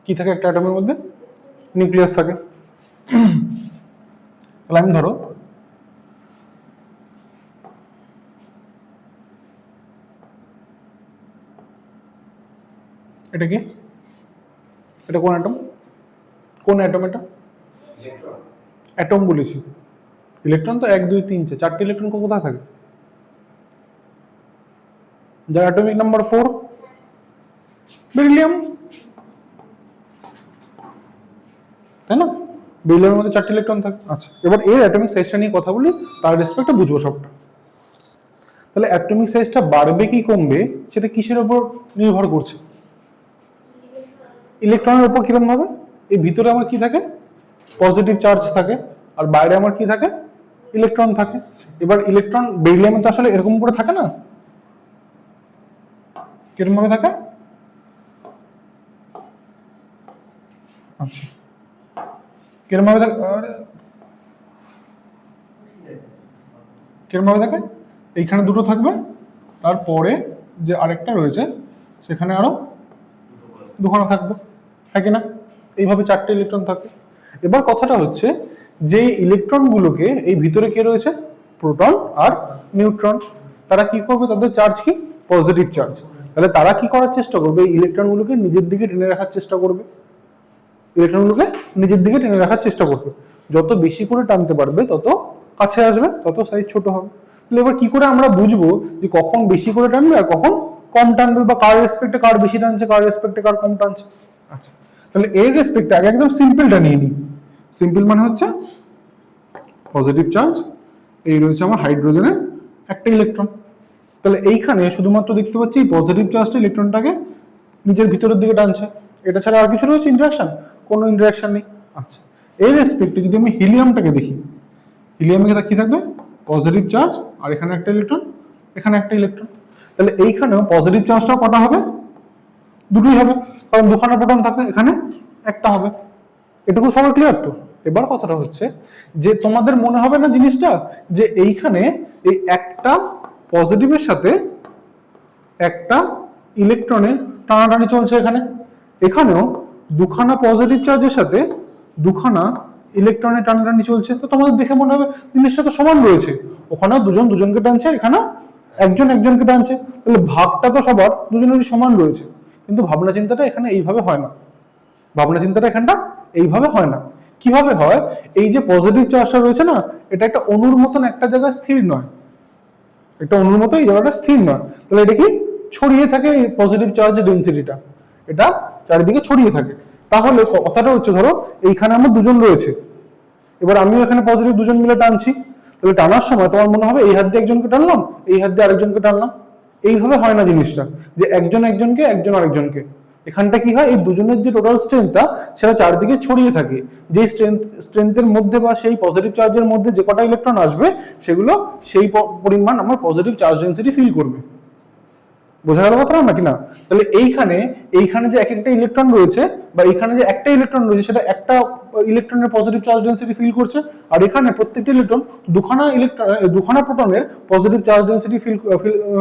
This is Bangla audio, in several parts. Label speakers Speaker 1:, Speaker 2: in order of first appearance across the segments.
Speaker 1: কি থাকে একটা অ্যাটমের মধ্যে? নিউক্লিয়াস থাকে। তাহলে আমি ধরো এটা কি, এটা কোন অ্যাটম? কোন অ্যাটম এটা? অ্যাটম বলেছি। ইলেকট্রন তো 1 2 3 4 চারটে ইলেকট্রন কোথায় থাকে? যার অ্যাটমিক নাম্বার 4, বেরিলিয়াম, তাই না? বেরিলিয়ামের মধ্যে 4টে ইলেকট্রন থাকে। আচ্ছা, এবার এর অ্যাটমিক সাইজটা নিয়ে কথা বলি, তার রেসপেক্টে বুঝবো সবটা। তাহলে অ্যাটমিক সাইজটা বাড়বে কি কমবে সেটা কিসের উপর নির্ভর করছে? ইলেকট্রনের উপর। কিরকম ভাবে? এই ভিতরে আমার কি থাকে? পজিটিভ চার্জ থাকে, আর বাইরে আমার কি থাকে? ইলেকট্রন থাকে। এবার ইলেকট্রন বেরিলিয়ামে তো আসলে এরকম করে থাকে না, কিরকম ভাবে থাকে? আচ্ছা, কিরকম ভাবে থাকে? কিরকম ভাবে থাকে? এইখানে দুটো থাকবে, তারপরে যে আরেকটা রয়েছে সেখানে আরো দুখানা থাকবে, থাকে না? এইভাবে 4টে ইলেকট্রন থাকে। এবার কথাটা হচ্ছে যে ইলেকট্রনগুলোকে এই ভিতরে কে রয়েছে? প্রোটন আর নিউট্রন। তারা কি করবে? তাদের চার্জ কি? Positive charge. তাহলে তারা কি করার চেষ্টা করবে? ইলেকট্রনগুলোকে নিজের দিকে টেনে রাখার চেষ্টা করবে। ইলেকট্রনগুলোকে নিজের দিকে টেনে রাখার চেষ্টা করবে। যত বেশি করে টানতে পারবে তত কাছে আসবে, তত সাইজ ছোট হবে। তাহলে এবার কি করে আমরা বুঝবো যে কখন বেশি করে টানবে আর কখন কম টানবে, বা কার রেসপেক্টে কার বেশি টানছে, কার রেসপেক্টে কার কম টানছে? আচ্ছা, তাহলে এর রেসপেক্টে আগে একদম সিম্পলটা নিয়ে নিই। সিম্পল মানে হচ্ছে পজিটিভ চার্জ, এই রয়েছে আমার হাইড্রোজেনের একটা ইলেকট্রন। তাহলে এইখানে শুধুমাত্র দেখতে পাচ্ছি পজিটিভ চার্জটা ইলেকট্রনটাকে নিজের ভিতরের দিকে টানছে, এটা ছাড়া আর কিছু রয়েছে ইন্টারাকশন? কোনো ইন্টারাকশন নেই। আচ্ছা, এই রেসপেক্টে যদি আমি হিলিয়ামটাকে দেখি, হিলিয়ামে কি থাকবে? পজিটিভ চার্জ, আর এখানে একটা ইলেকট্রন, এখানে একটা ইলেকট্রন। তাহলে এইখানেও পজিটিভ চার্জটাও কটা হবে? দুটোই হবে, কারণ দুখানা প্রোটন থাকে, এখানে একটা হবে। এটুকু সবাই ক্লিয়ার তো? এবার কথাটা হচ্ছে যে তোমাদের মনে হবে না জিনিসটা, যে এইখানে এই একটা পজিটিভের সাথে একটা ইলেকট্রনের টানাটানি চলছে এখানে, এখানেও দুখানা পজিটিভ চার্জের সাথে দুখানা ইলেকট্রনের টানাটানি চলছে। তো তোমাদের দেখে মনে হবে জিনিসটা তো সমান রয়েছে, ওখানেও দুজন দুজনকে টানছে, এখানেও একজন একজনকে টানছে, তাহলে ভাগটা তো সবার দুজনেরই সমান রয়েছে। কিন্তু ভাবনা চিন্তাটা এখানে এইভাবে হয় না। ভাবনা চিন্তাটা এখানটা এইভাবে হয় না। কিভাবে হয়? এই যে পজিটিভ চার্জটা রয়েছে না, এটা একটা অণুর মতন একটা জায়গায় স্থির নয়, একটা অণুর মতো এই জায়গাটা স্থির নয়। তাহলে এটা কি? ছড়িয়ে থাকে এই পজিটিভ চার্জের ডেনসিটিটা, এটা চারিদিকে ছড়িয়ে থাকে। তাহলে কথাটা হচ্ছে ধরো এইখানে আমার দুজন রয়েছে, এবার আমিও এখানে পজিটিভ দুজন মিলে টানছি, তাহলে টানার সময় তোমার মনে হবে এই হাত দিয়ে একজনকে টানলাম, এই হাত দিয়ে আরেকজনকে টানলাম। এইভাবে হয় না জিনিসটা, যে একজন একজনকে, একজন আরেকজনকে। এখানটা কি হয়? এই দুজনের যে টোটাল স্ট্রেংথটা সেটা চারদিকে ছড়িয়ে থাকে। যে স্ট্রেংথের মধ্যে বা সেই পজিটিভ চার্জের মধ্যে যে কটা ইলেকট্রন আসবে সেগুলো সেই পরিমাণ আমার পজিটিভ চার্জ ডেনসিটি ফিল করবে। বোঝা গেল কথা নাকি না? তাহলে এইখানে এইখানে যে এক একটা ইলেকট্রন রয়েছে, বা এইখানে যে একটা ইলেকট্রন রয়েছে সেটা একটা ইলেকট্রনের পজিটিভ চার্জ ডেনসিটি ফিল করছে, আর এখানে প্রত্যেকটা ইলেকট্রন দুখানা ইলেকট্রন, দুখানা প্রোটনের পজিটিভ চার্জ ডেনসিটি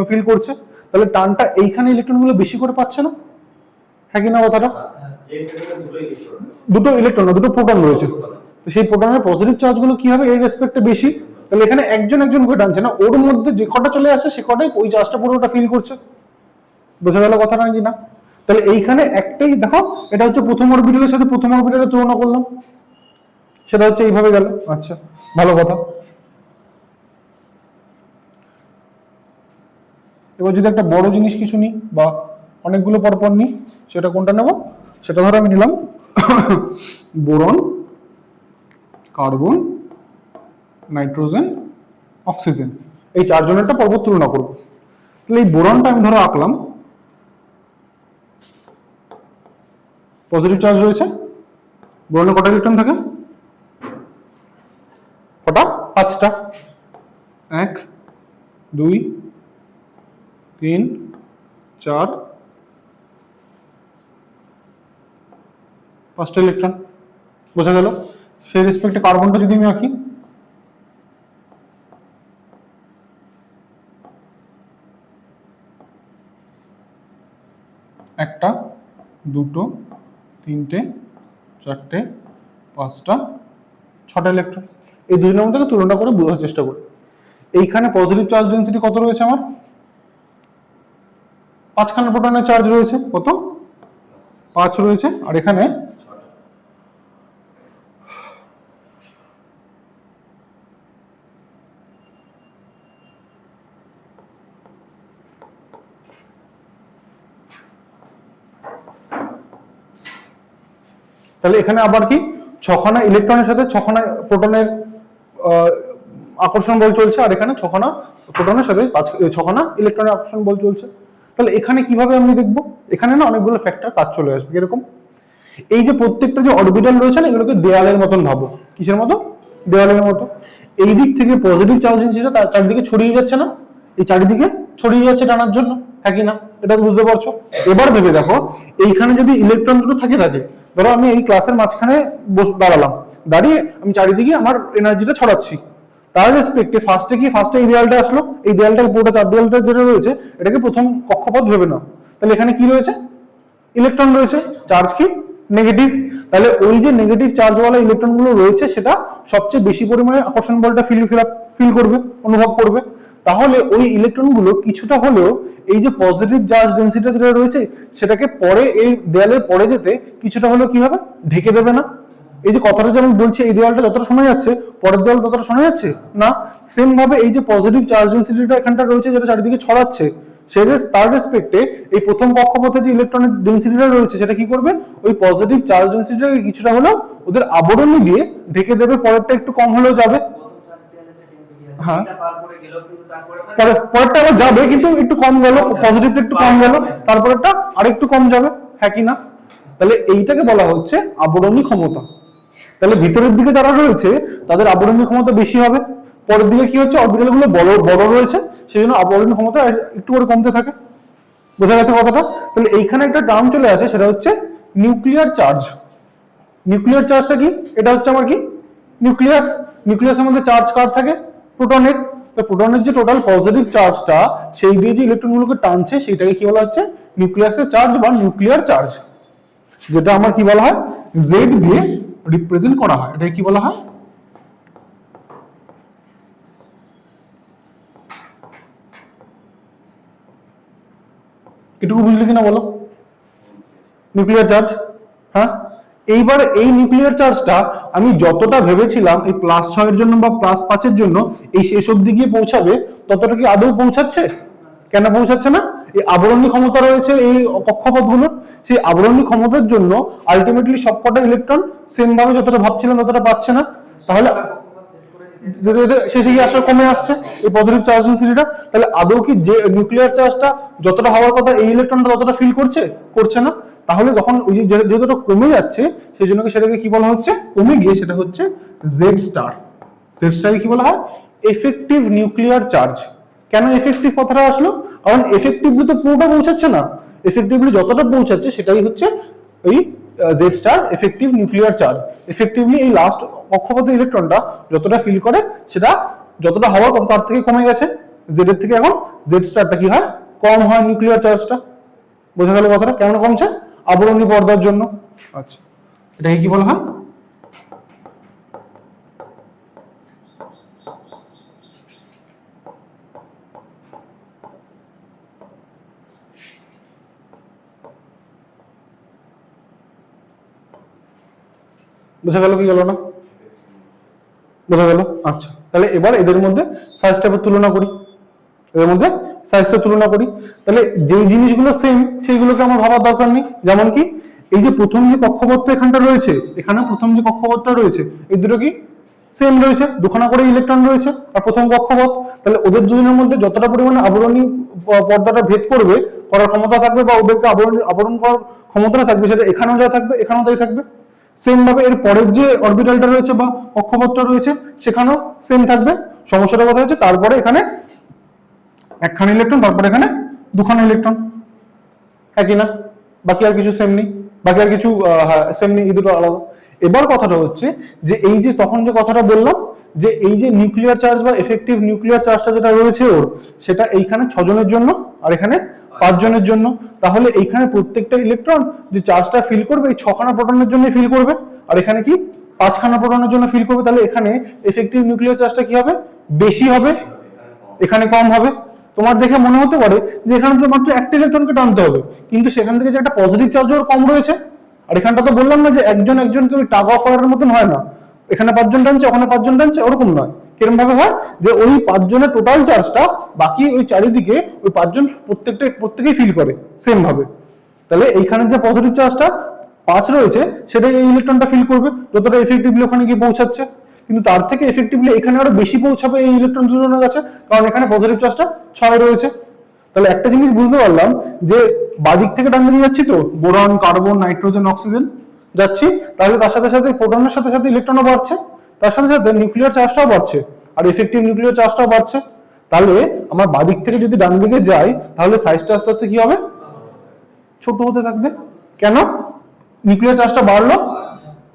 Speaker 1: ফিল করছে। তাহলে টানটা এইখানে ইলেকট্রনগুলো বেশি করে পাচ্ছে না, হ্যাঁ কি না কথাটা? দুটো ইলেকট্রন, দুটো প্রোটন রয়েছে, তো সেই প্রোটনের পজিটিভ চার্জগুলো কি হবে এর রেসপেক্টে বেশি। তাহলে এখানে একজন একজন করে টানছে না, ওর মধ্যে যে কটা চলে আসে সে কটাই ওই চার্জটা পুরোটা ফিল করছে। বোঝা গেল কথা নাকি না? তাহলে এইখানে একটাই দেখো, এটা হচ্ছে প্রথম অরবিটালের সাথে প্রথম অরবিটালের তুলনা করলাম, সেটা হচ্ছে এইভাবে গেল। আচ্ছা, ভালো কথা। এবার যদি একটা বড় জিনিস কিছু নিই, বা অনেকগুলো পরপর নিই, সেটা কোনটা নেব? সেটা ধরো আমি নিলাম বোরন, কার্বন, নাইট্রোজেন, অক্সিজেন, এই চারজনেরটা পরপর তুলনা করবো। তাহলে এই বোরনটা আমি ধরো আঁকলাম, পজিটিভ চার্জ রয়েছে, বোরনে কটা ইলেকট্রন থাকে? কটা? 5টা। 1 2 3 4 5টা ইলেকট্রন। বোঝা গেল? সেই রেসপেক্টে কার্বনটা যদি আমি আঁকি, একটা দুটো, তিনটে, চারটে, পাঁচটা, ছটা ইলেকট্রন। এই দুই নম্বর থেকে তুলনা করে বোঝার চেষ্টা করি। এইখানে পজিটিভ চার্জ ডেন্সিটি কত রয়েছে আমার? 5খানা প্রোটনের চার্জ রয়েছে, কত? 5 রয়েছে। আর এখানে তাহলে এখানে আবার কি 6খানা ইলেকট্রনের সাথে 6খানা প্রোটনের আকর্ষণ বল চলছে, আর এখানে 6খানা প্রোটনের সাথে 6খানা ইলেকট্রনের আকর্ষণ বল চলছে। তাহলে এখানে কিভাবে আমি দেখবো? এখানে না অনেকগুলো ফ্যাক্টর কাজ চলে আসবে। এরকম এই যে প্রত্যেকটা যে অরবিটাল রয়েছে না, এগুলোকে দেওয়ালের মতন ভাবো। কিসের মতো? দেওয়ালের মতো। এই দিক থেকে পজিটিভ চার্জ ডেন্সিটিটা তার চারিদিকে ছড়িয়ে যাচ্ছে না, এই চারিদিকে ছড়িয়ে যাচ্ছে টানার জন্য, হ্যাঁ কি না? এটা বুঝতে পারছো? এবার ভেবে দেখো, এইখানে যদি ইলেকট্রন দুটো থাকে, ধরো আমি এই ক্লাসের মাঝখানে দাঁড়ালাম, দাঁড়িয়ে আমি চারিদিকে আমার এনার্জিটা ছড়াচ্ছি, তার রেসপেক্টে ফার্স্টে এই দেয়ালটা আসলো, এই দেয়ালটা পুরোটা চার দেয়ালটা যেটা রয়েছে এটাকে প্রথম কক্ষপথ ভেবে নাও। তাহলে এখানে কি রয়েছে? ইলেকট্রন রয়েছে। চার্জ কি? নেগেটিভ। তাহলে ওই যে নেগেটিভ চার্জওয়ালা ইলেকট্রনগুলো রয়েছে সেটা সবচেয়ে বেশি পরিমাণে আকর্ষণ বলটা ফিল করবে, অনুভব করবে। তাহলে ওই ইলেকট্রনগুলো কিছুটা হলেও এই যে পজিটিভ চার্জ ডেন্সিটি যেটা রয়েছে সেটাকে পরে এই দেয়ালের পরে যেতে কিছুটা হলেও কি হবে? ঢেকে দেবে না? এই যে কথাটা যে আমি বলছি, এই দেওয়ালটা যতটা শোনা যাচ্ছে পরের দেওয়াল ততটা শোনা যাচ্ছে না। সেম ভাবে এই যে পজিটিভ চার্জ ডেন্সিটিটা এখানটা রয়েছে যেটা চারিদিকে ছড়াচ্ছে, তার রেসপেক্টে এই প্রথম কক্ষপথে যে ইলেকট্রনের ডেন্সিটিটা রয়েছে সেটা কি করবে? ওই পজিটিভ চার্জ ডেন্সিটিটাকে কিছুটা হলেও ওদের আবরণী দিয়ে ঢেকে দেবে, পরেরটা একটু কম হলেও যাবে। হ্যাঁ, পরেরটা আবার যাবে কিন্তু একটু কম গেল, পজিটিভটা একটু কম গেল, তারপরেরটা আরেকটু কম যাবে, হ্যাঁ কি না? তাহলে এইটাকে বলা হচ্ছে আবরণী ক্ষমতা। তাহলে ভিতরের দিকে যারা রয়েছে তাদের আবরণী ক্ষমতা বেশি হবে, পরের দিকে কি হচ্ছে? অরবিটাল গুলো বড় বড় রয়েছে, সেই জন্য আবরণী ক্ষমতা একটু করে কমতে থাকে। বোঝা গেছে কথাটা? তাহলে এইখানে একটা টার্ম চলে আসে, সেটা হচ্ছে নিউক্লিয়ার চার্জ। নিউক্লিয়ার চার্জটা কি? এটা হচ্ছে আমার কি? নিউক্লিয়াস। নিউক্লিয়াসের মধ্যে চার্জ কার থাকে? প্রোটনের। তো প্রোটনের যে টোটাল পজিটিভ চার্জটা সেই দিয়ে যে ইলেকট্রনগুলোকে টানছে সেটাকে কি বলা হচ্ছে? নিউক্লিয়াসের চার্জ বা নিউক্লিয়ার চার্জ, যেটা আমার কি বলা হয়? জেড দিয়ে রিপ্রেজেন্ট করা হয়। এটা কি বলা হয়? এটুকু বুঝলে কিনা বলো? Nuclear charge. হ্যাঁ, এইবার এই নিউক্লিয়ার চার্জটা আমি যতটা ভেবেছিলাম এই +6 এর জন্য বা +5 এর জন্য এই শেষ অবধি গিয়ে পৌঁছাবে, ততটা কি আদৌ পৌঁছাচ্ছে? কেন পৌঁছাচ্ছে না? এই আবরণী ক্ষমতা রয়েছে এই কক্ষপথগুলোর, সেই আবরণী ক্ষমতার জন্য আলটিমেটলি সবকটা ইলেকট্রন সেম ভাবে যতটা ভাবছিলাম ততটা পাচ্ছে না। তাহলে যদি শেষে গিয়ে আসলে কমে আসছে এই পজিটিভ চার্জ ডেন্সিটিটা, তাহলে আদৌ কি যে নিউক্লিয়ার চার্জটা যতটা হওয়ার কথা এই ইলেকট্রনটা ততটা ফিল করছে? করছে না। তাহলে যখন ওই যে যতটা কমে যাচ্ছে সেই জন্য সেটাকে কি বলা হচ্ছে? কমে গিয়ে সেটা হচ্ছে জেড স্টার। জেড স্টারকে কি বলা হয়? Effective nuclear charge. কেন এফেক্টিভ কথাটা আসলো? কারণ এফেক্টিভলি তো পুরোটা পৌঁছাচ্ছে না, এফেক্টিভলি যতটা পৌঁছাচ্ছে সেটাই হচ্ছে ওই Z star effective nuclear charge. Effectively এই লাস্ট কক্ষপথের ইলেকট্রনটা যতটা ফিল করে সেটা যতটা হওয়ার কথা তার থেকে কমে গেছে, জেড এর থেকে এখন জেড স্টারটা কি হয়? কম হয় নিউক্লিয়ার চার্জটা। বোঝা গেল কথাটা? কেমন কমছে? আবরণী পর্দার জন্য। আচ্ছা, এটাকে কি বলা হয়? বোঝা গেল কি গেল না? বোঝা গেল? আচ্ছা, তাহলে এবার এদের মধ্যে সাইজটা তুলনা করি। এদের মধ্যে সাইজটা তুলনা করি। তাহলে যেই জিনিসগুলো সেম সেইগুলোকে আমার ভাবার দরকার নেই। যেমন কি এই যে প্রথম যে কক্ষপথটা এখানটা রয়েছে, এখানে প্রথম যে কক্ষপথটা রয়েছে এই দুটো কি সেম রয়েছে, দুখানা করে ইলেকট্রন রয়েছে আর প্রথম কক্ষপথ। তাহলে ওদের দুজনের মধ্যে যতটা পরিমাণে আবরণী পর্দাটা ভেদ করবে, করার ক্ষমতা থাকবে বা ওদেরকে আবরণ করার ক্ষমতাটা থাকবে, সেটা এখানেও যা থাকবে এখানেও তাই থাকবে। সেম ভাবে এর পরের যে অরবিটালটা রয়েছে বা কক্ষপথটা রয়েছে সেখানেও সেম থাকবে। সমস্যাটা কথা হচ্ছে তারপরে এখানে একখানা ইলেকট্রন, তারপরে এখানে দুখানা ইলেকট্রন, হ্যাঁ কি না? বাকি আর কিছু সেম নেই, বাকি আর কিছু সেম নেই, এই দুটো আলাদা। এবার কথাটা হচ্ছে যে এই যে তখন যে কথাটা বললাম যে এই যে নিউক্লিয়ার চার্জ বা এফেক্টিভ নিউক্লিয়ার চার্জটা যেটা রয়েছে ওর, সেটা এইখানে 6 জনের জন্য আর এখানে 5 জনের জন্য। তাহলে এইখানে প্রত্যেকটা ইলেকট্রন যে চার্জটা ফিল করবে এই 6খানা প্রোটনের জন্য ফিল করবে, আর এখানে কি 5খানা প্রোটনের জন্য ফিল করবে। তাহলে এখানে এফেক্টিভ নিউক্লিয়ার চার্জটা কি হবে? বেশি হবে, এখানে কম হবে। তোমার দেখে মনে হতে পারে যে এখানে তো মাত্র একটা ইলেকট্রনকে টানতে হবে, কিন্তু সেখান থেকে যে একটা পজিটিভ চার্জ ওর কম রয়েছে। আর এখানটা তো বললাম না যে একজন একজনকে ওই টাগ অফ ওয়ারের মতন হয় না, এখানে 5 জন টানছে ওখানে 5 জন টানছে, ওরকম নয়। কিরকম ভাবে হয় যে ওই 5 জনের টোটাল চার্জটা বাকি ওই চারিদিকে ওই 5 জন প্রত্যেকেই ফিল করে সেম ভাবে। তাহলে এইখানে যে পজিটিভ চার্জটা 5 রয়েছে সেটা এই ইলেকট্রনটা ফিল করবে যতটা এফেক্টিভলি ওখানে গিয়ে পৌঁছাচ্ছে, কিন্তু তার থেকে এফেক্টিভলি এখানে আরো বেশি পৌঁছাবে এই ইলেকট্রন দুজনের কাছে, কারণ এখানে পজিটিভ চার্জটা 6 রয়েছে। তাহলে একটা জিনিস বুঝতে পারলাম যে বাদিক থেকে ডান দিকে যাচ্ছি তো, বোরন, কার্বন, নাইট্রোজেন, অক্সিজেন যাচ্ছি, তাহলে তার সাথে সাথে প্রোটনের সাথে সাথে ইলেকট্রনও বাড়ছে, তার সাথে সাথে নিউক্লিয়ার চার্জটাও বাড়ছে, আর এফেক্টিভ নিউক্লিয়ার চার্জটাও বাড়ছে। তাহলে আমার বাদিক থেকে যদি ডান দিকে যাই তাহলে সাইজটা আস্তে আস্তে কি হবে? ছোট হতে থাকবে। কেন? নিউক্লিয়ার চার্জটা বাড়লো,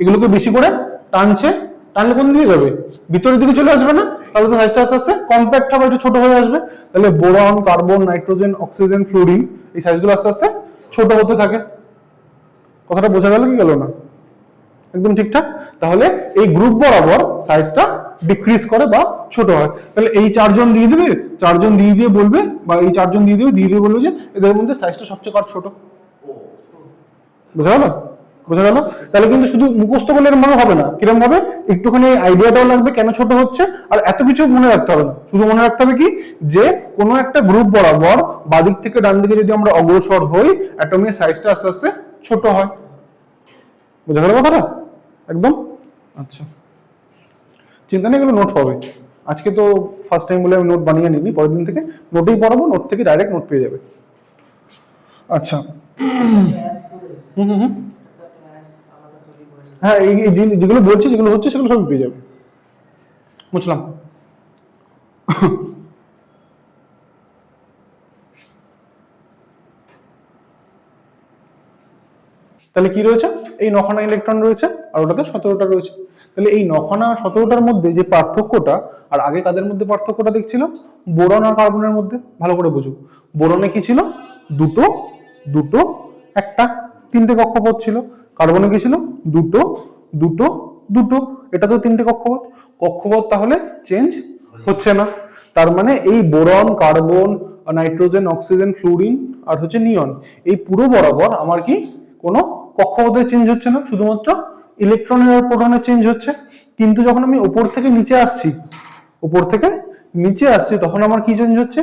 Speaker 1: এগুলোকে বেশি করে টানছে, টানলে কোন দিকে যাবে? ভিতরের দিকে চলে আসবে না? তাহলে তো সাইজটা আস্তে আস্তে কম্প্যাক্ট হবে, একটু ছোট হয়ে আসবে। তাহলে boron, carbon, nitrogen, oxygen, fluorine এই সাইজগুলো আস্তে আস্তে ছোট হতে থাকে। কথাটা বোঝা গেল কি গেল না? একদম ঠিকঠাক। তাহলে এই গ্রুপ বরাবর সাইজটা ডিক্রিজ করে বা ছোট হয়। তাহলে এই 4 জন দিয়ে দিবে, 4 জন দিয়ে বলবে, বা এই 4 জন দিয়ে বলবে যে এদের মধ্যে সাইজটা সবচেয়ে কার ছোট। বোঝা গেল? বোঝা গেল? তাহলে কিন্তু শুধু মুখস্থ করলে এরকম ভাবে হবে না, কিরকম ভাবে একটুখানি আইডিয়াটাও লাগবে কেন ছোট হচ্ছে, আর এত কিছু মনে রাখতে হবে না। শুধু মনে রাখতে হবে কি যে কোনো একটা গ্রুপ বরাবর বাদিক থেকে ডান দিকে যদি আমরা অগ্রসর হই অ্যাটমের সাইজটা আস্তে আস্তে ছোট হয়। বোঝা গেল কথাটা? একদম। আচ্ছা, চিন্তা নেই, এগুলো নোট পাবে। আজকে তো ফার্স্ট টাইম বলে আমি নোট বানিয়ে নিইনি, পরের দিন থেকে নোটেই পড়াবো, নোট থেকে ডাইরেক্ট নোট পেয়ে যাবে। আচ্ছা, হ্যাঁ, এই যেগুলো বলছি, যেগুলো হচ্ছে সেগুলো সব পেয়ে যাবে। বুঝলাম। তাহলে কি রয়েছে? এই 9খানা ইলেকট্রন রয়েছে আর ওটাতে 17টা রয়েছে। তাহলে এই 9খানা 17টার মধ্যে যে পার্থক্যটা, আর আগে কাদের মধ্যে পার্থক্যটা দেখছিলাম? বোরন আর কার্বনের মধ্যে। ভালো করে বুঝো, বোরনে কি ছিল? দুটো দুটো একটা, 3টে কক্ষপথ ছিল। কার্বনে কি ছিল? দুটো দুটো দুটো, এটা তো 3টে কক্ষপথ। কক্ষপথ তাহলে চেঞ্জ হচ্ছে না। তার মানে এই boron, carbon, nitrogen, oxygen, fluorine আর হচ্ছে নিয়ন, এই পুরো বরাবর আমার কি কোনো কক্ষপথে চেঞ্জ হচ্ছে না, শুধুমাত্র ইলেকট্রনের আর প্রোটনের চেঞ্জ হচ্ছে। কিন্তু যখন আমি উপর থেকে নিচে আসছি তখন আমার কি চেঞ্জ হচ্ছে?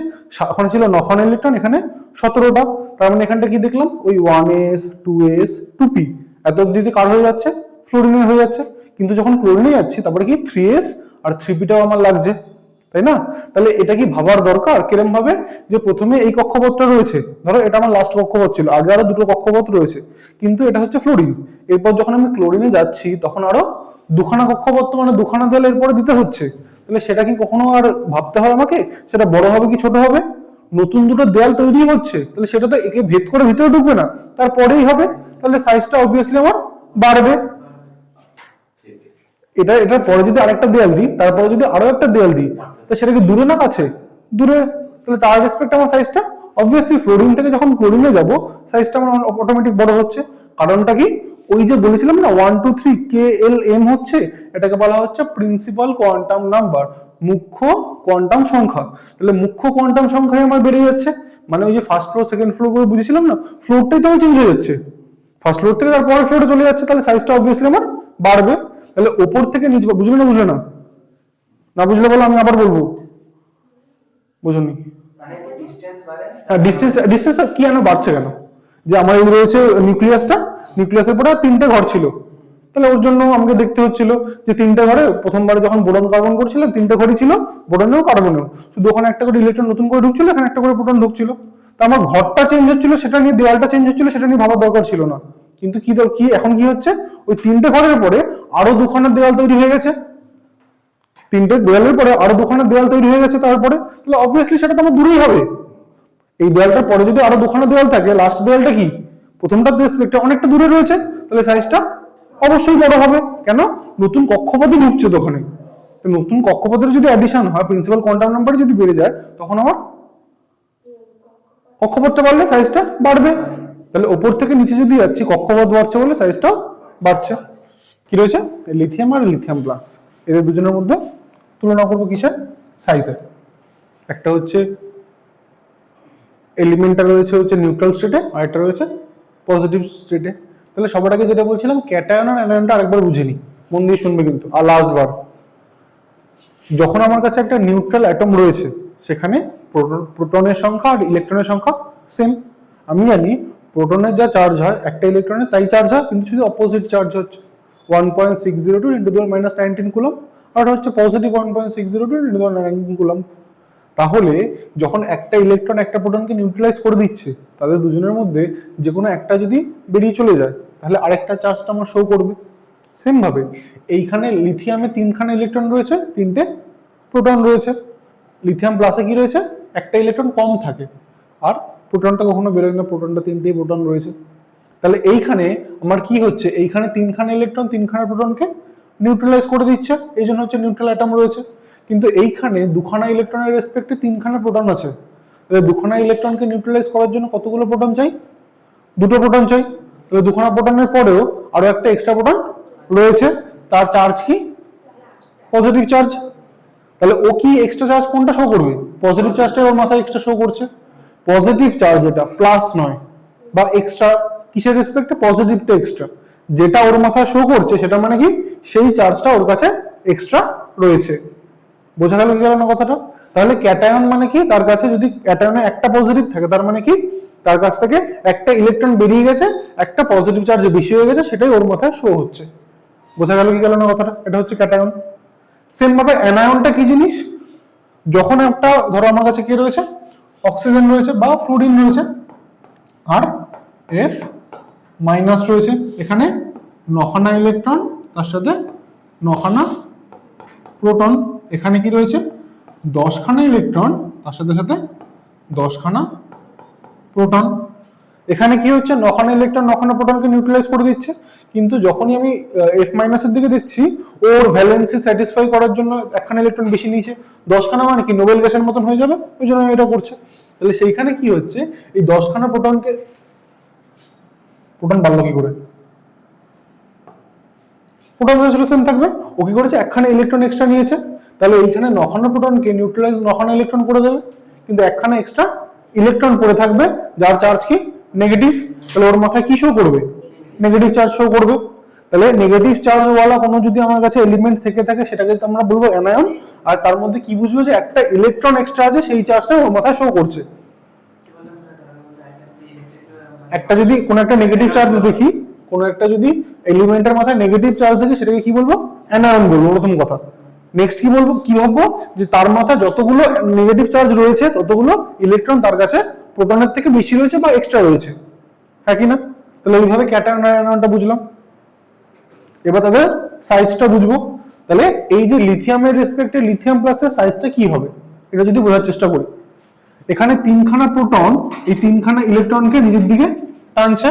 Speaker 1: ওখানে ছিল 9খানা ইলেকট্রন, এখানে 17টা। তার মানে এখানটা কি দেখলাম? ওই 1s 2s 2p এত অবধিতে কার হয়ে যাচ্ছে? ফ্লোরিনের হয়ে যাচ্ছে। কিন্তু যখন ক্লোরিনে যাচ্ছি তারপরে কি 3s আর 3pটাও আমার লাগছে, তাই না? তাহলে এটা কি ভাবার দরকার কিরম ভাবে যে প্রথমে এই কক্ষপথটা রয়েছে, ধরো এটা আমার লাস্ট কক্ষপথ ছিল, আগে আরো 2টো কক্ষপথ রয়েছে, কিন্তু এটা হচ্ছে ফ্লোরিন। এরপর যখন আমি ক্লোরিনে যাচ্ছি তখন আরো 2খানা কক্ষপথ, মানে 2খানা দেয়াল এরপরে দিতে হচ্ছে। তাহলে সেটা কি কখনো আর ভাবতে হয় আমাকে সেটা বড় হবে কি ছোট হবে? নতুন দুটো দেয়াল তৈরি হচ্ছে, তাহলে সেটা তো একে ভেদ করে ভিতরে ঢুকবে না, তারপরেই হবে। তাহলে সাইজটা অবভিয়াসলি আমার বাড়বে। এটার পরে যদি আরেকটা দেয়াল দিই, তারপরে যদি আরো একটা দেয়াল দিই, তো সেটা কি দূরে না কাছে? দূরে। তাহলে তার রেসপেক্ট আমার সাইজটা অবভিয়াসলি ফ্লোরিন থেকে যখন ক্লোরিনে যাব সাইজটা আমার অটোমেটিক বড় হচ্ছে। কারণটা কি? ওই যে বলেছিলাম না 1 2 3 KLM হচ্ছে, এটাকে বলা হচ্ছে প্রিন্সিপাল কোয়ান্টাম নাম্বার, মুখ্য কোয়ান্টাম সংখ্যা। তাহলে মুখ্য কোয়ান্টাম সংখ্যায় আমার বেড়ে যাচ্ছে, মানে ওই যে ফার্স্ট ফ্লোর সেকেন্ড ফ্লোর করে বুঝেছিলাম না, ফ্লোরটাই তো আমার চেঞ্জ হয়ে যাচ্ছে, ফার্স্ট ফ্লোর থেকে তারপরের ফ্লোরে চলে যাচ্ছে, তাহলে সাইজটা অবভিয়াসলি আমার বাড়বে। তাহলে ওপর থেকে নিচে, বুঝলে না বুঝলে না? না বুঝলে বলো, আমি আবার বলবো। বুঝুনি? হ্যাঁ, ডিস্টেন্স কি কেন বাড়ছে কেন? যে আমার এই রয়েছে নিউক্লিয়াসের পরে 3টে ঘর ছিল, তাহলে ওর জন্য আমাকে দেখতে হচ্ছিল যে 3টে ঘরে প্রথমবারে যখন বোরন কার্বন করছিলাম 3টে ঘরই ছিল, বোরনেও কার্বনেও, শুধু ওখানে একটা করে ইলেকট্রন নতুন করে ঢুকছিল, এখানে একটা করে প্রোটন ঢুকছিল। তা আমার ঘরটা চেঞ্জ হচ্ছিল, সেটা নিয়ে দেওয়ালটা চেঞ্জ হচ্ছিল, সেটা নিয়ে ভাবার দরকার ছিল না। কিন্তু কি এখন কি হচ্ছে? ওই 3টে ঘরের পরে আরো 2খানা দেওয়াল তৈরি হয়ে গেছে, 3টে দেওয়ালের পরে আরো 2খানা দেওয়াল তৈরি হয়ে গেছে, তারপরে তাহলে অবভিয়াসলি সেটা তো আমার দূরেই হবে। এই দেওয়ালটার পরে যদি আরো 2খানা দেওয়াল থাকে, লাস্ট দেওয়ালটা কি প্রথমটার রেসপেক্টে অনেকটা দূরে রয়েছে, তাহলে সাইজটা অবশ্যই বড় হবে। কেন? নতুন কক্ষপথই ঢুকছে তো ওখানে। তো নতুন কক্ষপথের যদি অ্যাডিশন হয়, প্রিন্সিপাল কোয়ান্টাম নাম্বার যদি বেড়ে যায়, তখন আমার কক্ষপথটা বাড়লে সাইজটা বাড়বে, তাহলে ওপর থেকে নিচে যদি যাচ্ছি কক্ষপথ বাড়ছে বলে সাইজটাও বাড়ছে। কি রয়েছে? লিথিয়াম আর লিথিয়াম প্লাস, এদের দুজনের মধ্যে তুলনা করবো কিসের? সাইজের। একটা হচ্ছে এলিমেন্টটা রয়েছে হচ্ছে নিউট্রাল স্টেটে, আর একটা রয়েছে পজিটিভ স্টেটে। তাহলে সবার আগে যেটা বলছিলাম ক্যাটায়ন আর অ্যানায়নটা আরেকবার বুঝে নি, মন দিয়ে শুনবে কিন্তু। আর লাস্ট বার, যখন আমার কাছে একটা নিউট্রাল অ্যাটম রয়েছে সেখানে প্রোটনের সংখ্যা আর ইলেকট্রনের সংখ্যা সেম। আমি জানি প্রোটনের যা চার্জ হয় একটা ইলেকট্রনের তাই চার্জ হয়, কিন্তু শুধু অপোজিট চার্জ হচ্ছে 1.602 × 10⁻19 কুলম্ব, আর হচ্ছে পজিটিভ 1.602 × 10⁻19 কুলম্ব। তাহলে যখন একটা ইলেকট্রন একটা প্রোটনকে নিউট্রালাইজ করে দিচ্ছে, তাদের দুজনের মধ্যে যে কোনো একটা যদি বেরিয়ে চলে যায় তাহলে আরেকটা চার্জটা আমার শো করবে। সেম ভাবে এইখানে লিথিয়ামে 3খানা ইলেকট্রন রয়েছে, 3টে প্রোটন রয়েছে। লিথিয়াম প্লাসে কি রয়েছে? একটা ইলেকট্রন কম থাকে, আর প্রোটনটা কখনো বেরোয় না, প্রোটনটা 3টেই প্রোটন রয়েছে। তাহলে এইখানে আমার কি হচ্ছে? এইখানে 3খানা ইলেকট্রন 3খানা প্রোটনকে নিউট্রালাইজ করে দিচ্ছে, এই জন্য হচ্ছে নিউট্রাল অ্যাটম রয়েছে। কিন্তু এইখানে 2খানা ইলেকট্রনের রেসপেক্টে 3খানা প্রোটন আছে, তাহলে 2খানা ইলেকট্রনকে নিউট্রালাইজ করার জন্য কতগুলো প্রোটন চাই? 2টো প্রোটন চাই। তাহলে 2খানা প্রোটনের পরেও আরো একটা এক্সট্রা প্রোটন রয়েছে, তার চার্জ কি? Positive charge. তাহলে ও কি এক্সট্রা চার্জ কোনটা শো করবে? পজিটিভ চার্জটা ওর মাথায় এক্সট্রা শো করছে। পজিটিভ চার্জ এটা প্লাস নয় বা এক্সট্রা, কিসের রেসপেক্টে? পজিটিভটা এক্সট্রা, যেটা ওর মাথায় শো করছে সেটা মানে কি সেই চার্জটা ওর কাছে এক্সট্রা রয়েছে। বোঝা গেল কি গেল না কথাটা? তাহলে ক্যাটায়ন মানে কি? তার কাছে যদি ক্যাটায়নে একটা পজিটিভ থাকে তার মানে কি তার কাছ থেকে একটা ইলেকট্রন বেরিয়ে গেছে, একটা পজিটিভ চার্জ বেশি হয়ে গেছে, সেটাই ওর মাথায় শো হচ্ছে। বোঝা গেল কি গেল না কথাটা? এটা হচ্ছে ক্যাটায়ন। সেম ভাবে অ্যানায়নটা কি জিনিস? যখন একটা, ধরো আমার কাছে কি রয়েছে? অক্সিজেন রয়েছে বা ফ্লুরিন রয়েছে, আর F মাইনাস রয়েছে, এখানে 9খানা ইলেকট্রন তার সাথে 9খানা প্রোটন। এখানে কি রয়েছে? 10খানা ইলেকট্রন তার সাথে সাথে 10খানা প্রোটন। এখানে কি হচ্ছে? 9খানা ইলেকট্রন 9খানা প্রোটনকে নিউট্রালাইজ করে দিচ্ছে, কিন্তু যখনই আমি F মাইনাসের দিকে দেখছি ওর ভ্যালেন্সি স্যাটিসফাই করার জন্য 1খানা ইলেকট্রন বেশি নিয়েছে। 10খানা মানে কি নোবেল গ্যাসের মতন হয়ে যাবে, ওই জন্য এটা করছে। তাহলে সেইখানে কি হচ্ছে? এই 10খানা প্রোটনকে, প্রোটন বাড়লো কি করে? প্রোটন সেম থাকবে। ও কি করেছে? 1খানা ইলেকট্রন এক্সট্রা নিয়েছে, তাহলে এইখানে 9খানা প্রোটনকে নিউট্রালাইজ 9খানা ইলেকট্রন করে দেবে, কিন্তু 1খানা এক্সট্রা ইলেকট্রন পড়ে থাকবে যার চার্জ কি? নেগেটিভ। তাহলে ওর মাথায় কি শো করবে? নেগেটিভ চার্জ শো করবে। তাহলে নেগেটিভ চার্জওয়ালা কোনো যদি আমার কাছে এলিমেন্ট থেকে থাকে সেটাকে আমরা বলবো অ্যানায়ন। আর তার মধ্যে কি বুঝবো? যে একটা ইলেকট্রন এক্সট্রা আছে, সেই চার্জটা ওর মাথায় শো করছে। একটা যদি কোনো একটা নেগেটিভ চার্জ দেখি, কোনো একটা যদি এলিমেন্টের মাথায় নেগেটিভ চার্জ দেখি, সেটাকে কি বলবো? অ্যানায়ন বলবো, প্রথম কথা। নেক্সট কি বলবো? কি ভাববো? যে তার মাথায় যতগুলো নেগেটিভ চার্জ রয়েছে ততগুলো ইলেকট্রন তার কাছে প্রোটনের থেকে বেশি রয়েছে বা এক্সট্রা রয়েছে, হ্যাঁ কি না? তাহলে এইভাবে ক্যাটায়ন আর অ্যানায়নটা বুঝলাম। এবার তাদের সাইজটা বুঝবো। তাহলে এই যে লিথিয়ামের রেসপেক্টে লিথিয়াম প্লাসের সাইজটা কি হবে এটা যদি বোঝার চেষ্টা করি, এখানে 3খানা প্রোটন এই 3খানা ইলেকট্রনকে নিজের দিকে টানছে,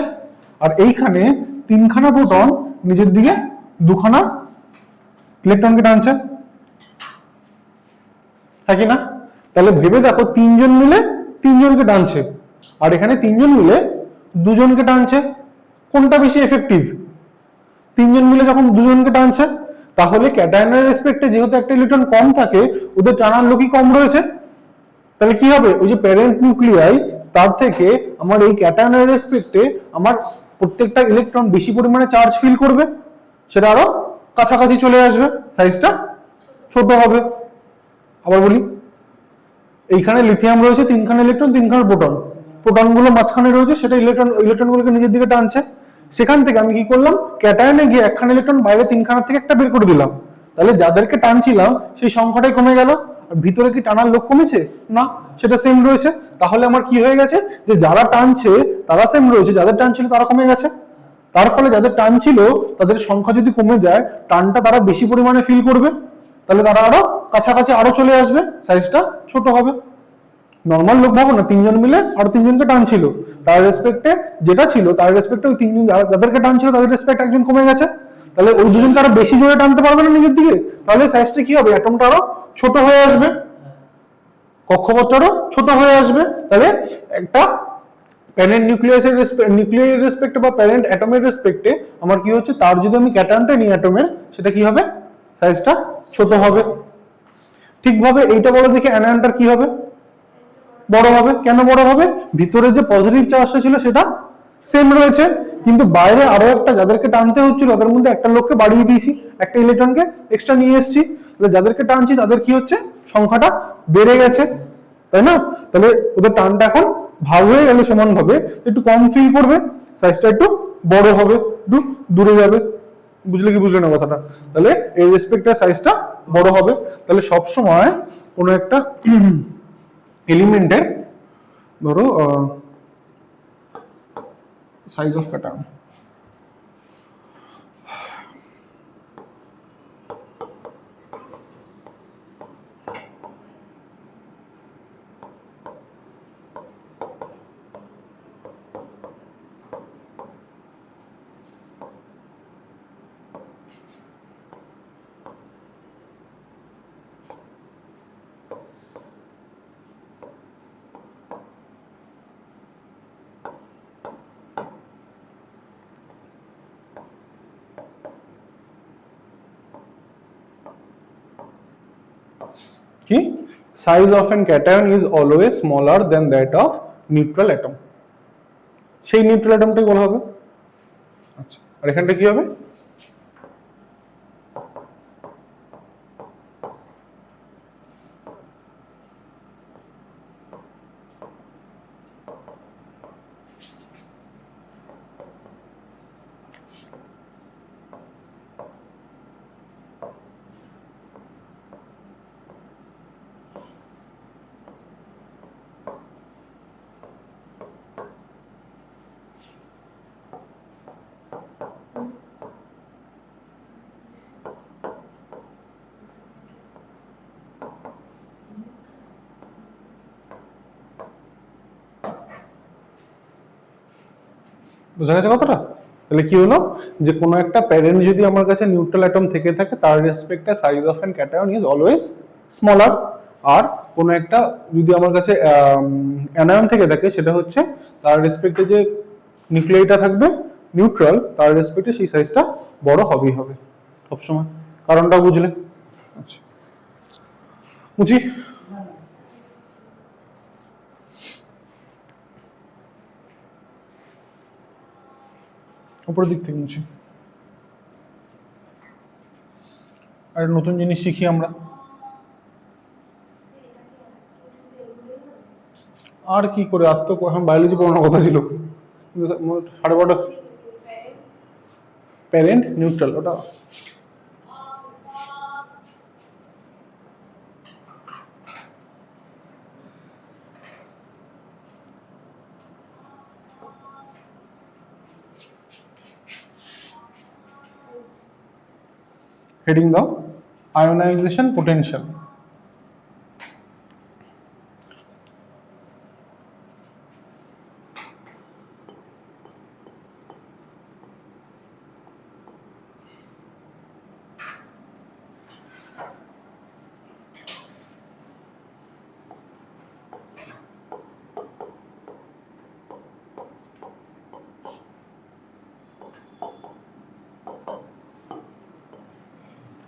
Speaker 1: আর এইখানে 3খানা প্রোটন নিজের দিকে 2খানা ইলেকট্রনকে টানছে, হ্যাঁ কি না? তাহলে ভেবে দেখো 3জন মিলে 3জনকে টানছে, আর এখানে 3জন মিলে 2জনকে টানছে, কোনটা বেশি এফেক্টিভ? 3জন মিলে যখন 2জনকে টানছে, তাহলে ক্যাটায়নের রেসপেক্টে যেহেতু একটা ইলেকট্রন কম থাকে, ওদের টানার লোকই কম রয়েছে। তাহলে কি হবে? ওই যে প্যারেন্ট নিউক্লিয়াই, তার থেকে আমার এই ক্যাটায়নের রেসপেক্টে আমার প্রত্যেকটা ইলেকট্রন বেশি পরিমাণে চার্জ ফিল করবে, সেটা আরো কাছাকাছি চলে আসবে, সাইজটা ছোট হবে। আবার বলি, এইখানে লিথিয়াম রয়েছে 3খানা ইলেকট্রন 3খানা প্রোটন, প্রোটনগুলো মাঝখানে রয়েছে, সেটা ইলেকট্রনগুলোকে নিজের দিকে টানছে। সেখান থেকে আমি কি করলাম? ক্যাটায়নে গিয়ে 1খানা ইলেকট্রন বাইরে 3খানা থেকে একটা বের করে দিলাম, তাহলে যাদেরকে টানছিলাম সেই সংখ্যাটাই কমে গেল। আর ভিতরে কি টানার লোক কমেছে? না, সেটা সেম রয়েছে। তাহলে আমার কি হয়ে গেছে? যে যারা টানছে তারা সেম রয়েছে, যাদের টানছিল তারা কমে গেছে। তার ফলে যাদের টান ছিল তাদের সংখ্যা যদি কমে যায়, টানটা তারা বেশি পরিমাণে ফিল করবে, তাহলে তারা আরো কাছাকাছি আরো চলে আসবে, সাইজটা ছোট হবে। নর্মাল লোক ভাবো না, 3জন মিলে আর 3জনকে টানছিল, তার রেসপেক্টে যেটা ছিল তার রেসপেক্টে ওই 3জন যাদেরকে টানছিল তাদের রেসপেক্ট একজন কমে গেছে, তাহলে ওই দুজনকে আরো বেশি জোরে টানতে পারবে না নিজের দিকে, তাহলে সাইজটা কি হবে? অ্যাটমটা আরো ছোট হয়ে আসবে। কক্ষপথটারও ছোট হয়ে আসবে। তাহলে একটা প্যারেন্ট নিউক্লিয়ার রেসপেক্টে বা প্যারেন্ট অ্যাটমের রেসপেক্টে আমার কি হচ্ছে, তার যদি আমি ক্যাটায়নটা নিই অ্যাটমের, সেটা কি হবে, সাইজটা ছোট হবে। ঠিকভাবে এইটা বলো দেখি অ্যানায়নটার কি হবে, বড় হবে। কেন বড় হবে? ভিতরে যে পজিটিভ চার্জটা ছিল সেটা সেম রয়েছে, কিন্তু বাইরে আরো একটা যাদেরকে টানতে হচ্ছিল তাদের মধ্যে একটা লোককে বাড়িয়ে দিয়েছি, একটা ইলেকট্রনকে এক্সট্রা নিয়ে এসেছি, যাদেরকে টানছি তাদের কি হচ্ছে, সংখ্যাটা বেড়ে গেছে, তাই না? তাহলে ওদের টানটা এখন ভাগ হয়ে গেলে সমান ভাবে একটু কম ফিল করবে, সাইজটা একটু বড় হবে, একটু দূরে যাবে। বুঝলে কি বুঝলে না কথাটা? তাহলে এই রেসপেক্টের সাইজটা বড় হবে। তাহলে সব সময় কোনো একটা এলিমেন্টের ধরো সাইজ অফ ক্যাটায়ন, কি size of an cation is always smaller then that of neutral atom, সেই নিউট্রাল অ্যাটমটাই বলা হবে। আচ্ছা, আর এখানটা কি হবে, বোঝা গেছে কথাটা? তাহলে কি হলো, যে কোনো একটা প্যারেন্ট যদি আমার কাছে নিউট্রাল অ্যাটম থেকে থাকে তার রেসপেক্টে size of an cation is always smaller, আর কোনো একটা যদি আমার কাছে অ্যানায়ন থেকে থাকে সেটা হচ্ছে তার রেসপেক্টে যে নিউক্লিয়াইটা থাকবে নিউট্রাল, তার রেসপেক্টে সেই সাইজটা বড় হবেই হবে সবসময়। কারণটা বুঝলে? আচ্ছা, বুঝি। উপরের দিক থেকে মুছি। আর নতুন জিনিস শিখি আমরা। আর কি করে, আর তো এখন বায়োলজি পড়ানোর কথা ছিল, 12:30। প্যারেন্ট নিউট্রাল, ওটা হেডিং দাও, আয়োনাইজেশন পোটেনশিয়াল।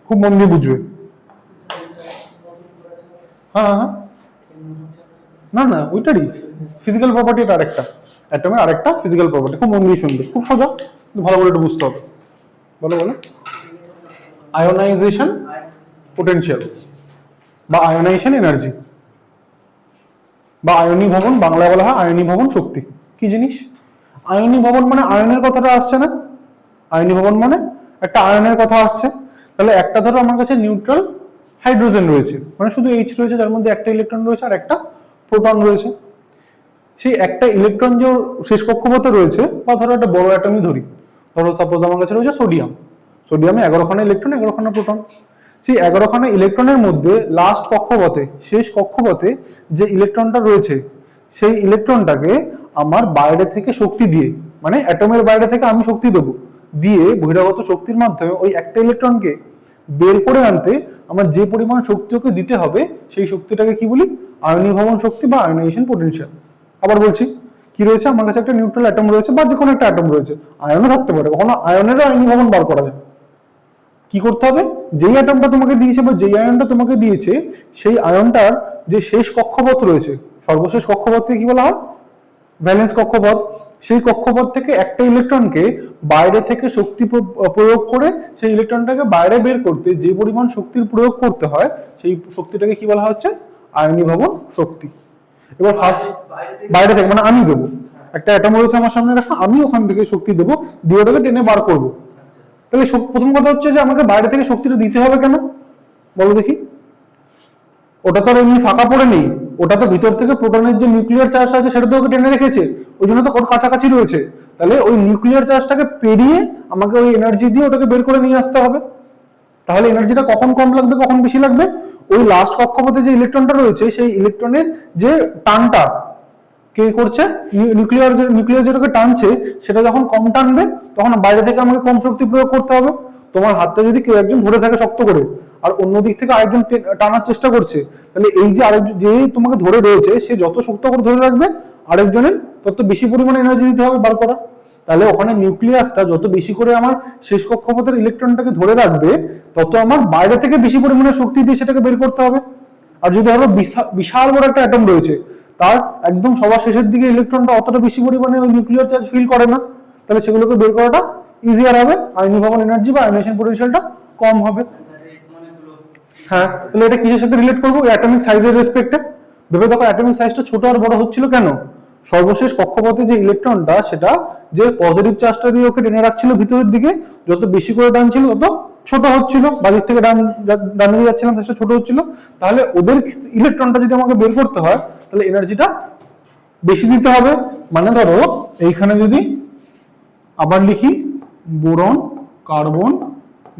Speaker 1: খুব মন দিয়ে বুঝবে। হ্যাঁ হ্যাঁ, না না ওইটারই ফিজিক্যাল প্রপার্টি, এটা আরেকটা অ্যাটমের আরেকটা ফিজিক্যাল প্রপার্টি, খুব মন দিয়ে শুনবে, খুব সোজা, ভালো করে একটু বুঝতে হবে। বলো বলো। আয়োনাইজেশন পোটেনশিয়াল বা আয়োনাইজেশন এনার্জি বা আয়নী ভবন, বাংলায় বলা হয় আয়নী ভবন শক্তি। কি জিনিস আয়নী ভবন? মানে আয়নের কথাটা আসছে না, আয়নী ভবন মানে একটা আয়নের কথা আসছে। তাহলে একটা ধরো আমার কাছে নিউট্রাল হাইড্রোজেন রয়েছে, মানে শুধু এইচ রয়েছে, যার মধ্যে একটা ইলেকট্রন রয়েছে আর একটা প্রোটন রয়েছে। সেই একটা ইলেকট্রন যে শেষ কক্ষপথে রয়েছে, বা ধরো একটা বড় অ্যাটমই ধরি, ধরো সাপোজ আমার কাছে রয়েছে সোডিয়াম, সোডিয়ামে 11খানা ইলেকট্রন, 11খানা প্রোটন। সেই 11খানা ইলেকট্রনের মধ্যে লাস্ট কক্ষপথে, শেষ কক্ষপথে যে ইলেকট্রনটা রয়েছে, সেই ইলেকট্রনটাকে আমার বাইরে থেকে শক্তি দিয়ে, মানে অ্যাটমের বাইরে থেকে আমি শক্তি দেবো, দিয়ে বহিরাগত শক্তির মাধ্যমে ওই একটা ইলেকট্রনকে বের করে আনতে আমার যে পরিমাণ শক্তি ওকে দিতে হবে সেই শক্তিটাকে কি বলি? আয়নীভবন শক্তি বা আয়নাইজেশন পোটেনশিয়াল। আবার বলছি, কি রয়েছে আমার কাছে? একটা নিউট্রাল অ্যাটম রয়েছে বা যে কোনো একটা অ্যাটম রয়েছে, আয়নও থাকতে পারে, কখনো আয়নেরও আয়নীভবন বার করা যায়। কি করতে হবে? যেই অ্যাটমটা তোমাকে দিয়েছে বা যেই আয়নটা তোমাকে দিয়েছে সেই আয়নটার যে শেষ কক্ষপথ রয়েছে, সর্বশেষ কক্ষপথকে কি বলা হয়? ভ্যালেন্স কক্ষপথ। সেই কক্ষপথ থেকে একটা ইলেকট্রনকে বাইরে থেকে শক্তি প্রয়োগ করে সেই ইলেকট্রনটাকে বাইরে বের করতে যে পরিমাণ শক্তির প্রয়োগ করতে হয় সেই শক্তিটাকে কি বলা হচ্ছে? আয়নীভবন শক্তি। এবার ফার্স্ট বাইরে থেকে মানে আমি দেবো, একটা অ্যাটম রয়েছে আমার সামনে রাখা, আমি ওখান থেকে শক্তি দেবো, দিয়ে ওটাকে টেনে বার করবো। তাহলে প্রথম কথা হচ্ছে যে আমাকে বাইরে থেকে শক্তিটা দিতে হবে কেন বলো দেখি? ওটা তো আর এমনি ফাঁকা পড়ে নেই, ওটা তো ভিতর থেকে প্রোটনের যে নিউক্লিয়ার চার্জ আছে সেটা তো ওকে টেনে রেখেছে, ওই জন্য তো ওর কাছাকাছি রয়েছে। তাহলে ওই নিউক্লিয়ার চার্জটাকে পেরিয়ে আমাকে ওই এনার্জি দিয়ে ওটাকে বের করে নিয়ে আসতে হবে। তাহলে এনার্জিটা কখন কম লাগবে কখন বেশি লাগবে? ওই লাস্ট কক্ষপথে যে ইলেকট্রনটা রয়েছে সেই ইলেকট্রনের যে টানটা কে করছে, নিউক্লিয়ার যেটাকে টানছে সেটা যখন কম টানবে তখন বাইরে থেকে আমাকে কম শক্তি প্রয়োগ করতে হবে। তোমার হাতটা যদি কেউ একজন ধরে থাকে শক্ত করে আর অন্য দিক থেকে আরেকজন টানার চেষ্টা করছে, তাহলে এই যে আরেকজন যে তোমাকে ধরে রয়েছে সে যত শক্ত করে ধরে রাখবে আরেকজনের তত বেশি পরিমাণে এনার্জি দিতে হবে বার করা। তাহলে ওখানে নিউক্লিয়াসটা যত বেশি করে আমার শেষ কক্ষপথের ইলেকট্রনটাকে ধরে রাখবে তত আমার বাইরে থেকে বেশি পরিমাণে শক্তি দিয়ে সেটাকে বের করতে হবে। আর যদি ধরো বিশাল বড় একটা অ্যাটম রয়েছে, তার একদম সবার শেষের দিকে ইলেকট্রনটা অতটা বেশি পরিমাণে ওই নিউক্লিয়ার চার্জ ফিল করে না, তাহলে সেগুলোকে বের করাটা ইজিয়ার হবে, আয়নীভবন এনার্জি বা আয়নাইজেশন পোটেনশিয়ালটা কম হবে। হ্যাঁ, তাহলে এটা কিসের সাথে রিলেট করবো? অ্যাটমিক সাইজের রেসপেক্টে। ভেবে দেখো অ্যাটমিক সাইজটা ছোট আর বড় হচ্ছিল কেন? সর্বশেষ কক্ষপথে যে ইলেকট্রনটা সেটা যে পজিটিভ চার্জটা দিয়ে ওকে টেনে রাখছিল ভিতরের দিকে, যত বেশি করে টানছিল তত ছোট হচ্ছিল, বাদিক থেকে ডান দিকে যাচ্ছিলাম সেটা ছোট হচ্ছিল। তাহলে ওদের ইলেকট্রনটা যদি আমাকে বের করতে হয় তাহলে এনার্জিটা বেশি দিতে হবে। মানে ধরো এইখানে যদি আবার লিখি boron, carbon,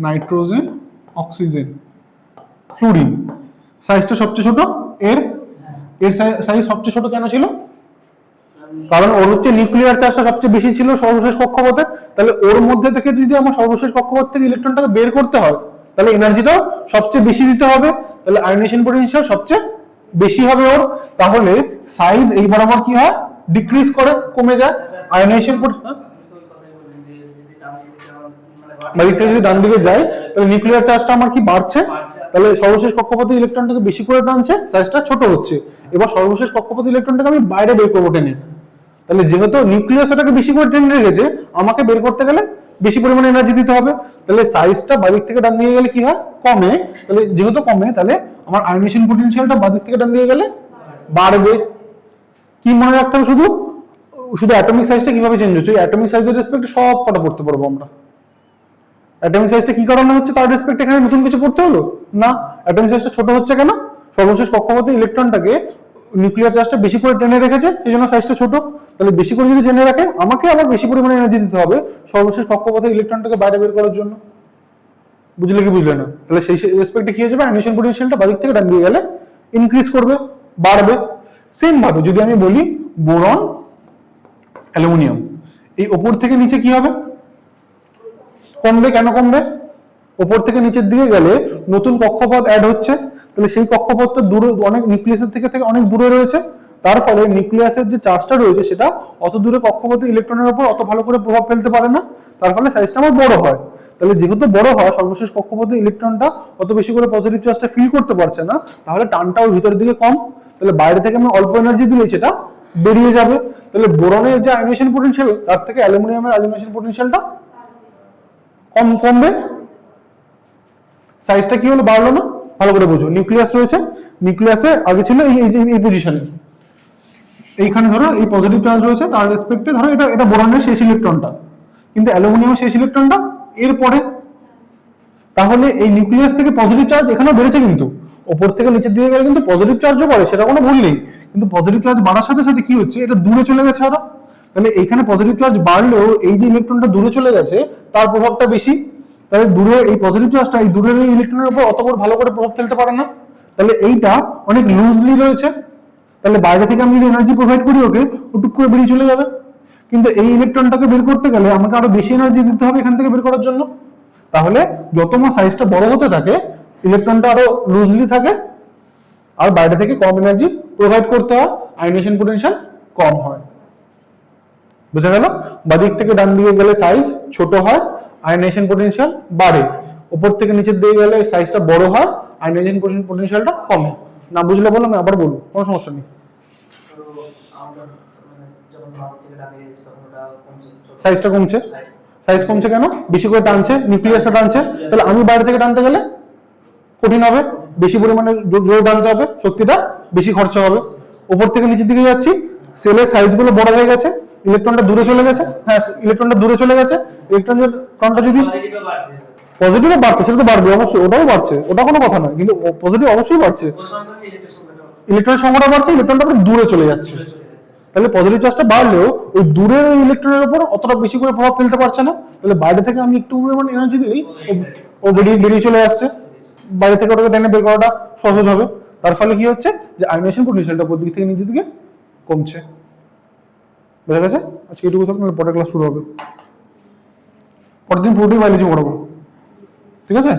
Speaker 1: nitrogen, oxygen, fluorine, সাইজটা সবচেয়ে ছোট, এর এর সাইজ সবচেয়ে ছোট কেন ছিল? কারণ ওর হচ্ছে নিউক্লিয়ার চার্জটা সবচেয়ে বেশি ছিল সর্বশেষ কক্ষপথে। তাহলে ওর মধ্যে থেকে যদি আমার সর্বশেষ কক্ষপথ থেকে ইলেকট্রনটাকে বের করতে হয় তাহলে এনার্জিটাও সবচেয়ে বেশি দিতে হবে, তাহলে আয়নাইজেশন পোটেনশিয়াল সবচেয়ে বেশি হবে ওর। তাহলে সাইজ এই বরাবর কি হয়? ডিক্রিজ করে, কমে যায়। আয়নাইজেশন বাদিক থেকে যদি ডান দিকে যায় তাহলে নিউক্লিয়ার চার্জটা আমার কি বাড়ছে, তাহলে সর্বশেষ কক্ষপথে ইলেকট্রনটাকে বেশি করে টানছে, সাইজটা ছোট হচ্ছে। এবার সর্বশেষ কক্ষপথে ইলেকট্রনটাকে আমি বাইরে বের করবো টেনে, তাহলে যেহেতু নিউক্লিয়াস ওটাকে বেশি করে টেনে রেখেছে আমাকে বের করতে গেলে বেশি পরিমাণে এনার্জি দিতে হবে। তাহলে সাইজটা বাদিক থেকে ডান দিকে গেলে কি হয়? কমে। তাহলে যেহেতু কমে তাহলে আমার আয়নাইজেশন পোটেনশিয়ালটা বাদিক থেকে ডান দিকে গেলে বাড়বে। কি মনে রাখতে হবে? শুধু শুধু অ্যাটমিক সাইজটা কিভাবে চেঞ্জ হচ্ছে, অ্যাটমিক সাইজের রেসপেক্টে সব কটা পড়তে পারবো আমরা। অ্যাটমিক সাইজটা কি কারণে হচ্ছে তার রেসপেক্ট এখানে নতুন কিছু পড়তে হলো না। অ্যাটমিক সাইজটা ছোট হচ্ছে কেন? সর্বশেষ কক্ষপথে ইলেকট্রনটাকে নিউক্লিয়ার চার্জটা বেশি করে টেনে রেখেছে, এই জন্য সাইজটা ছোট। তাহলে বেশি করে যদি টেনে রাখে আমাকে আবার বেশি পরিমাণে এনার্জি দিতে হবে সর্বশেষ কক্ষপথে ইলেকট্রনটাকে বাইরে বের করার জন্য। বুঝলে কি বুঝলে না? তাহলে সেই রেসপেক্টে কি হয়ে যাবে? আয়নাইজেশন পোটেনশিয়ালটা বাদিক থেকে ডান দিকে গেলে ইনক্রিজ করবে, বাড়বে। সেম ভাবে যদি আমি বলি বোরন, অ্যালুমিনিয়াম, এই ওপর থেকে নিচে কি হবে? কমবে। কেন কমবে? ওপর থেকে নিচের দিকে গেলে নতুন কক্ষপথ অ্যাড হচ্ছে, তাহলে সেই কক্ষপথটা দূরে, অনেক নিউক্লিয়াসের থেকে অনেক দূরে রয়েছে, তার ফলে নিউক্লিয়াসের যে চার্জটা রয়েছে সেটা অত দূরে কক্ষপথে ইলেকট্রনের উপর অত ভালো করে প্রভাব ফেলতে পারে না, তার ফলে সাইজটা আমার বড় হয়। তাহলে যেহেতু বড় হয় সর্বশেষ কক্ষপথে ইলেকট্রনটা অত বেশি করে পজিটিভ চার্জটা ফিল করতে পারছে না, তাহলে টানটাও ভিতরের দিকে কম, তাহলে বাইরে থেকে আমি অল্প এনার্জি দিলে সেটা বেরিয়ে যাবে। তাহলে বোরনের যে আয়নাইজেশন পোটেনশিয়াল তার থেকে অ্যালুমিনিয়ামের আয়নাইজেশন পোটেনশিয়ালটা কমবে। সাইজটা কি হলো? বাড়লো না? ভালো করে বুঝো। নিউক্লিয়াস রয়েছে, নিউক্লিয়াসে আগে ছিল এই পজিশনে, এইখানে ধরো এই পজিটিভ চার্জ রয়েছে তার রেসপেক্টে ধরো এটা এটা বোরনের শেষ ইলেকট্রনটা, কিন্তু অ্যালুমিনিয়ামের শেষ ইলেকট্রনটা এর পরে। তাহলে এই নিউক্লিয়াস থেকে পজিটিভ চার্জ এখানেও বেড়েছে, কিন্তু ওপর থেকে নিচের দিকে গেলে কিন্তু পজিটিভ চার্জও বাড়ে, সেটা কোনো ভুল নেই। কিন্তু পজিটিভ চার্জ বাড়ার সাথে সাথে কি হচ্ছে? এটা দূরে চলে গেছে আরো। তাহলে এইখানে পজিটিভ চার্জ বাড়লেও এই যে ইলেকট্রনটা দূরে চলে গেছে তার প্রভাবটা বেশি। তাহলে দূরে এই পজিটিভ চার্জটা এই দূরের এই ইলেকট্রনের উপর অত ভালো করে প্রভাব ফেলতে পারে না, তাহলে এইটা অনেক লুজলি রয়েছে। তাহলে বাইরে থেকে আমি যদি এনার্জি প্রোভাইড করি ওকে, ও টুক করে বেরিয়ে চলে যাবে। কিন্তু এই ইলেকট্রনটাকে বের করতে গেলে আমাকে আরো বেশি এনার্জি দিতে হবে এখান থেকে বের করার জন্য। তাহলে যত না সাইজটা বড় হতে থাকে ইলেকট্রনটা আরো লুজলি থাকে আর বাইরে থেকে কম এনার্জি প্রোভাইড করতে হয়, আয়নাইজেশন পোটেনশিয়াল কম হয়। বুঝা গেল? বাদিক থেকে ডান দিকে গেলে সাইজ ছোট হয়, আয়নাইজেশন পোটেনশিয়াল বাড়ে, উপর থেকে নিচের দিকে গেলে সাইজটা বড় হয়, আয়নাইজেশন পোটেনশিয়ালটা কমে। না বুঝলে বলো, আমি আবার বলবো, কোনো সমস্যা নেই। সাইজটা কমছে, সাইজ কমছে কেন? বেশি করে টানছে, নিউক্লিয়াসটা টানছে, তাহলে আমি বাইরে থেকে টানতে গেলে কঠিন হবে, বেশি পরিমাণে জোরে টানতে হবে, শক্তিটা বেশি খরচা হবে। উপর থেকে নিচের দিকে যাচ্ছি, সেলের সাইজগুলো বড় হয়ে গেছে, ইলেকট্রনটা দূরে চলে গেছে, হ্যাঁ ইলেকট্রনটা দূরে চলে গেছে, ইলেকট্রনটা যদি পজিটিভে বাড়ছে সেটা তো বাড়বে অবশ্যই, ওটাও বাড়ছে, ওটা কোনো কথা নয়, কিন্তু পজিটিভ অবশ্যই বাড়ছে, ইলেকট্রনের সংখ্যাটা বাড়ছে, ইলেকট্রনটা দূরে চলে যাচ্ছে। তাহলে পজিটিভ চার্জটা বাড়লেও ওই দূরের ইলেকট্রনের উপর অতটা বেশি করে প্রভাব ফেলতে পারছে না, তাহলে বাইরে থেকে আমি একটু পরিমাণ এনার্জি দিলেই ও বেরিয়ে চলে আসছে, বাইরে থেকে ওটাকে টেনে বের করাটা সহজ হবে। তার ফলে কি হচ্ছে যে আয়নাইজেশন পোটেনশিয়ালটা উপর দিক থেকে নিচের দিকে কমছে। বুঝা গেছে? আজকে এটুকু থাক, নাহলে পরের ক্লাস শুরু হবে, পরের দিন পুরোটাই বায়োলজি পড়াবো, ঠিক আছে?